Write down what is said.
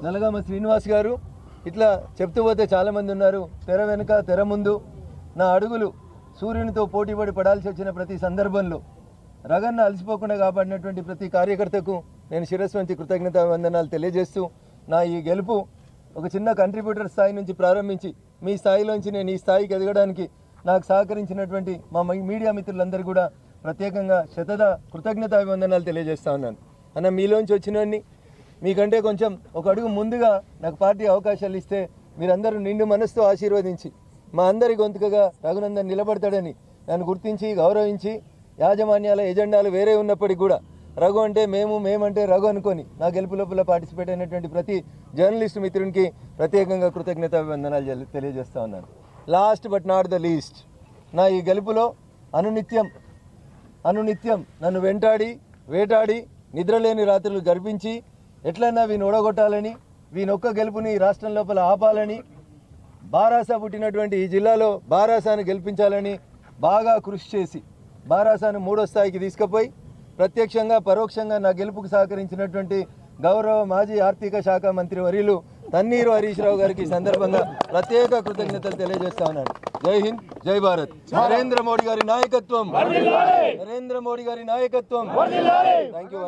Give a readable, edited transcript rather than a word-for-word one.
నలగామ శ్రీనివాస్ గారు ఇట్లా చెప్తూ పోతే చాలామంది ఉన్నారు. తెర వెనుక తెర ముందు నా అడుగులు సూర్యునితో పోటీపడి పడాల్సి వచ్చిన ప్రతి సందర్భంలో రగన్న అలసిపోకుండా కాపాడినటువంటి ప్రతి కార్యకర్తకు నేను శిరస్సు వంచి కృతజ్ఞతా వందనాలు తెలియజేస్తూ నా ఈ గెలుపు ఒక చిన్న కంట్రిబ్యూటర్ స్థాయి నుంచి ప్రారంభించి మీ స్థాయిలోంచి నేను ఈ స్థాయికి ఎదగడానికి నాకు సహకరించినటువంటి మా మీడియా మిత్రులందరూ కూడా ప్రత్యేకంగా కృతజ్ఞతా వందనాలు తెలియజేస్తా ఉన్నాను. అన్న మీలోంచి వచ్చినవన్నీ మీకంటే కొంచెం ఒక అడుగు ముందుగా నాకు పార్టీ అవకాశాలు ఇస్తే మీరందరూ నిండు మనసుతో ఆశీర్వదించి మా అందరి గొంతుకగా రఘునందన్ నిలబడతాడని నన్ను గుర్తించి గౌరవించి యాజమాన్యాల ఎజెండాలు వేరే ఉన్నప్పటికీ కూడా రఘు అంటే మేమంటే రఘు అనుకొని నా గెలుపు లోపల పార్టిసిపేట్ అయినటువంటి ప్రతి జర్నలిస్ట్ మిత్రునికి ప్రత్యేకంగా కృతజ్ఞతా వందనాలు తెలియజేస్తా ఉన్నాను. Last but not the least, నా ఈ గెలుపులో అనునిత్యం నన్ను వేటాడి నిద్రలేని రాత్రులు గర్పించి ఎట్లన్నా వీని ఓడగొట్టాలని వీనొక్క గెలుపుని రాష్ట్రం లోపల ఆపాలని బారాసా పుట్టినటువంటి ఈ జిల్లాలో బారాసాను గెలిపించాలని బాగా కృషి చేసి బారాసాను 3వ స్థాయికి తీసుకుపోయి ప్రత్యక్షంగా పరోక్షంగా నా గెలుపుకు సహకరించినటువంటి గౌరవ మాజీ ఆర్థిక శాఖ మంత్రి వర్యులు తన్నీరు హరీష్ రావు గారికి సందర్భంగా ప్రత్యేక కృతజ్ఞతలు తెలియజేస్తా ఉన్నాను. జై హింద్, జై భారత్. నరేంద్ర మోడీ గారి నాయకత్వం. Thank you.